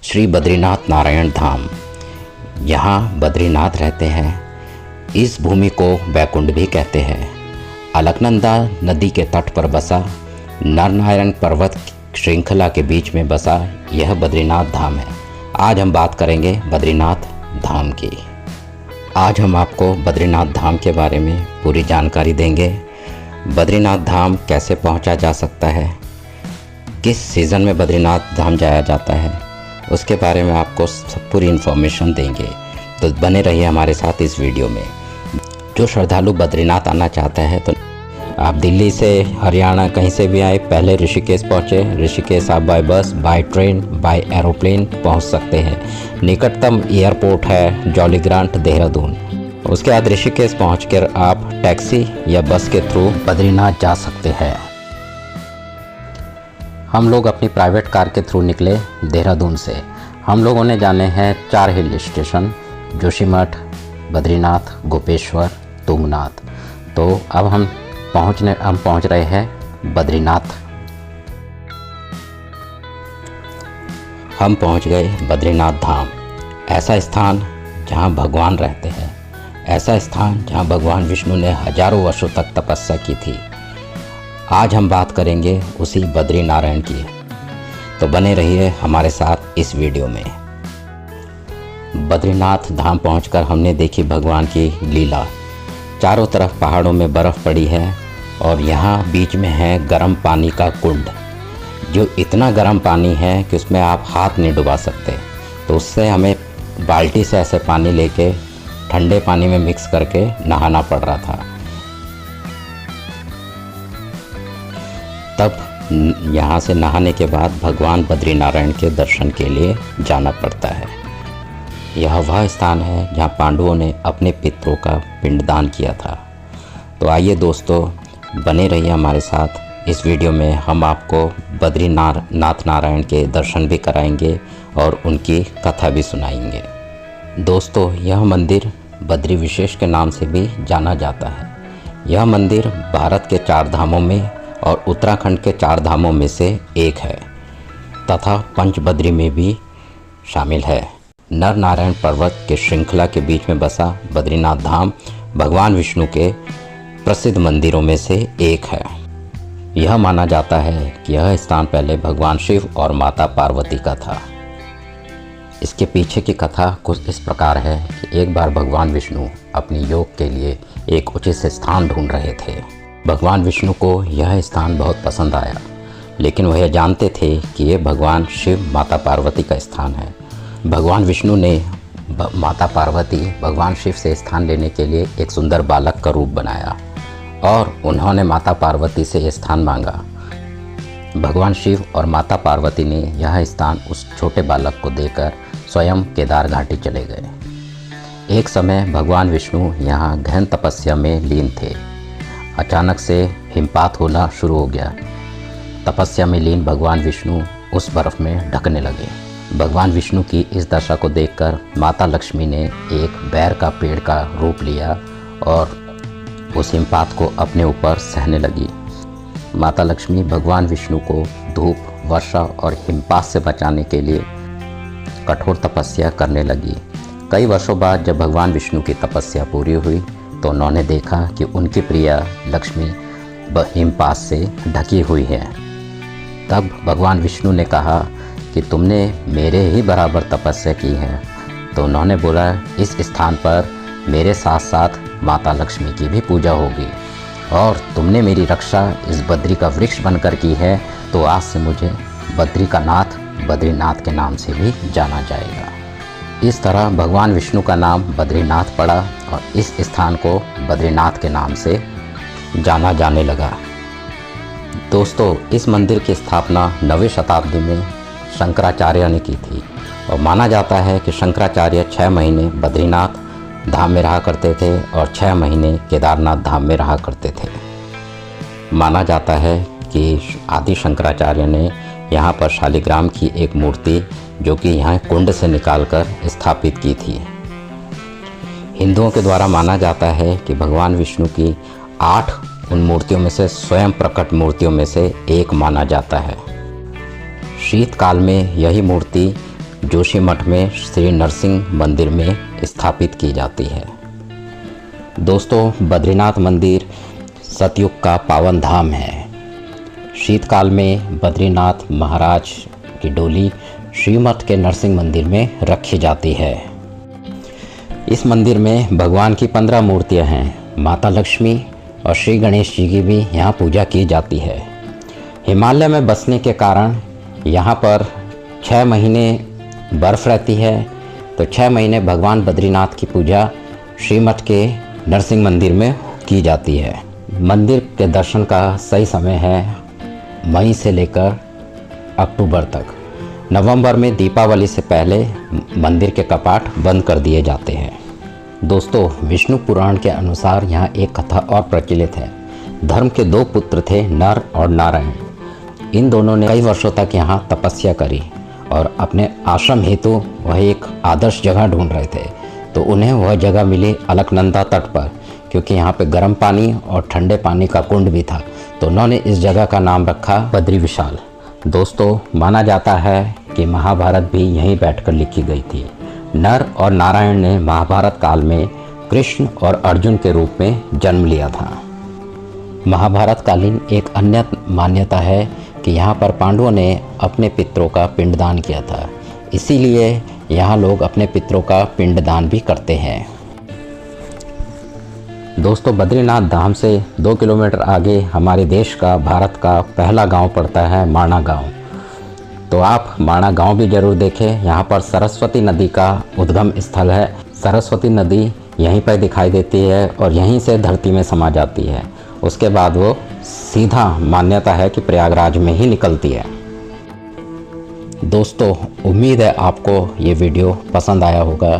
श्री बद्रीनाथ नारायण धाम। यहाँ बद्रीनाथ रहते हैं। इस भूमि को बैकुंठ भी कहते हैं। अलकनंदा नदी के तट पर बसा नरनारायण पर्वत श्रृंखला के बीच में बसा यह बद्रीनाथ धाम है। आज हम बात करेंगे बद्रीनाथ धाम की। आज हम आपको बद्रीनाथ धाम के बारे में पूरी जानकारी देंगे। बद्रीनाथ धाम कैसे पहुंचा जा सकता है, किस सीज़न में बद्रीनाथ धाम जाया जाता है, उसके बारे में आपको सब पूरी इन्फॉर्मेशन देंगे। तो बने रहिए हमारे साथ इस वीडियो में। जो श्रद्धालु बद्रीनाथ आना चाहता है तो आप दिल्ली से, हरियाणा कहीं से भी आए, पहले ऋषिकेश पहुँचे। ऋषिकेश आप बाय बस, बाय ट्रेन, बाय एरोप्लेन पहुँच सकते हैं। निकटतम एयरपोर्ट है जॉलीग्रांट, देहरादून। उसके बाद ऋषिकेश पहुंचकर आप टैक्सी या बस के थ्रू बद्रीनाथ जा सकते हैं। हम लोग अपनी प्राइवेट कार के थ्रू निकले देहरादून से। हम लोगों ने जाने हैं 4 हिल स्टेशन: जोशीमठ, बद्रीनाथ, गोपेश्वर, तुंगनाथ। तो अब हम पहुंच रहे हैं बद्रीनाथ। हम पहुंच गए बद्रीनाथ धाम। ऐसा स्थान जहां भगवान रहते हैं, ऐसा स्थान जहां भगवान विष्णु ने हजारों वर्षों तक तपस्या की थी। आज हम बात करेंगे उसी बद्रीनारायण की। तो बने रहिए हमारे साथ इस वीडियो में। बद्रीनाथ धाम पहुंचकर हमने देखी भगवान की लीला। चारों तरफ पहाड़ों में बर्फ़ पड़ी है और यहाँ बीच में है गर्म पानी का कुंड, जो इतना गर्म पानी है कि उसमें आप हाथ नहीं डुबा सकते। तो उससे हमें बाल्टी से ऐसे पानी लेके ठंडे पानी में मिक्स करके नहाना पड़ रहा था। तब यहाँ से नहाने के बाद भगवान बद्रीनारायण के दर्शन के लिए जाना पड़ता है। यह वह स्थान है जहाँ पांडवों ने अपने पितरों का पिंडदान किया था। तो आइए दोस्तों, बने रहिए हमारे साथ इस वीडियो में। हम आपको बद्रीनाथ नारायण के दर्शन भी कराएंगे और उनकी कथा भी सुनाएंगे। दोस्तों, यह मंदिर बद्री विशेष के नाम से भी जाना जाता है। यह मंदिर भारत के 4 धामों में और उत्तराखंड के 4 धामों में से एक है तथा पंचबद्री में भी शामिल है। नर नारायण पर्वत के श्रृंखला के बीच में बसा बद्रीनाथ धाम भगवान विष्णु के प्रसिद्ध मंदिरों में से एक है। यह माना जाता है कि यह स्थान पहले भगवान शिव और माता पार्वती का था। इसके पीछे की कथा कुछ इस प्रकार है कि एक बार भगवान विष्णु अपनी योग के लिए एक उचित स्थान ढूंढ रहे थे। भगवान विष्णु को यह स्थान बहुत पसंद आया, लेकिन वह जानते थे कि यह भगवान शिव माता पार्वती का स्थान है। भगवान विष्णु ने माता पार्वती भगवान शिव से स्थान लेने के लिए एक सुंदर बालक का रूप बनाया और उन्होंने माता पार्वती से यह स्थान मांगा। भगवान शिव और माता पार्वती ने यह स्थान उस छोटे बालक को देकर स्वयं केदार घाटी चले गए। एक समय भगवान विष्णु यहाँ गहन तपस्या में लीन थे। अचानक से हिमपात होना शुरू हो गया। तपस्या में लीन भगवान विष्णु उस बर्फ़ में ढकने लगे। भगवान विष्णु की इस दशा को देखकर माता लक्ष्मी ने एक बैर का पेड़ का रूप लिया और उस हिमपात को अपने ऊपर सहने लगी। माता लक्ष्मी भगवान विष्णु को धूप, वर्षा और हिमपात से बचाने के लिए कठोर तपस्या करने लगी। कई वर्षों बाद जब भगवान विष्णु की तपस्या पूरी हुई तो उन्होंने देखा कि उनकी प्रिया लक्ष्मी हिमपात से ढकी हुई है। तब भगवान विष्णु ने कहा कि तुमने मेरे ही बराबर तपस्या की है। तो उन्होंने बोला, इस स्थान पर मेरे साथ साथ माता लक्ष्मी की भी पूजा होगी और तुमने मेरी रक्षा इस बद्री का वृक्ष बनकर की है, तो आज से मुझे बद्री का नाथ बद्रीनाथ के नाम से भी जाना जाएगा। इस तरह भगवान विष्णु का नाम बद्रीनाथ पड़ा और इस स्थान को बद्रीनाथ के नाम से जाना जाने लगा। दोस्तों, इस मंदिर की स्थापना 9वीं शताब्दी में शंकराचार्य ने की थी और माना जाता है कि शंकराचार्य 6 महीने बद्रीनाथ धाम में रहा करते थे और 6 महीने केदारनाथ धाम में रहा करते थे। माना जाता है कि आदि शंकराचार्य ने यहाँ पर शालिग्राम की एक मूर्ति, जो कि यहाँ कुंड से निकालकर स्थापित की थी। हिंदुओं के द्वारा माना जाता है कि भगवान विष्णु की 8 उन मूर्तियों में से स्वयं प्रकट मूर्तियों में से एक माना जाता है। शीतकाल में यही मूर्ति जोशीमठ में श्री नरसिंह मंदिर में स्थापित की जाती है। दोस्तों, बद्रीनाथ मंदिर सतयुग का पावन धाम है। शीतकाल में बद्रीनाथ महाराज की डोली श्रीमठ के नरसिंह मंदिर में रखी जाती है। इस मंदिर में भगवान की 15 मूर्तियां हैं। माता लक्ष्मी और श्री गणेश जी की भी यहाँ पूजा की जाती है। हिमालय में बसने के कारण यहाँ पर 6 महीने बर्फ़ रहती है, तो 6 महीने भगवान बद्रीनाथ की पूजा श्रीमठ के नरसिंह मंदिर में की जाती है। मंदिर के दर्शन का सही समय है मई से लेकर अक्टूबर तक। नवंबर में दीपावली से पहले मंदिर के कपाट बंद कर दिए जाते हैं। दोस्तों, विष्णु पुराण के अनुसार यहाँ एक कथा और प्रचलित है। धर्म के 2 पुत्र थे, नर और नारायण। इन दोनों ने कई वर्षों तक यहाँ तपस्या करी और अपने आश्रम हेतु वह एक आदर्श जगह ढूंढ रहे थे। तो उन्हें वह जगह मिली अलकनंदा तट पर, क्योंकि यहाँ पे गर्म पानी और ठंडे पानी का कुंड भी था। तो उन्होंने इस जगह का नाम रखा बद्री विशाल। दोस्तों, माना जाता है कि महाभारत भी यहीं बैठकर लिखी गई थी। नर और नारायण ने महाभारत काल में कृष्ण और अर्जुन के रूप में जन्म लिया था। महाभारत कालीन एक अन्य मान्यता है कि यहाँ पर पांडवों ने अपने पितरों का पिंडदान किया था, इसीलिए यहाँ लोग अपने पितरों का पिंडदान भी करते हैं। दोस्तों, बद्रीनाथ धाम से 2 किलोमीटर आगे हमारे देश का, भारत का पहला गांव पड़ता है माणा गांव। तो आप माणा गांव भी ज़रूर देखें। यहाँ पर सरस्वती नदी का उद्गम स्थल है। सरस्वती नदी यहीं पर दिखाई देती है और यहीं से धरती में समा जाती है। उसके बाद वो सीधा मान्यता है कि प्रयागराज में ही निकलती है। दोस्तों, उम्मीद है आपको ये वीडियो पसंद आया होगा।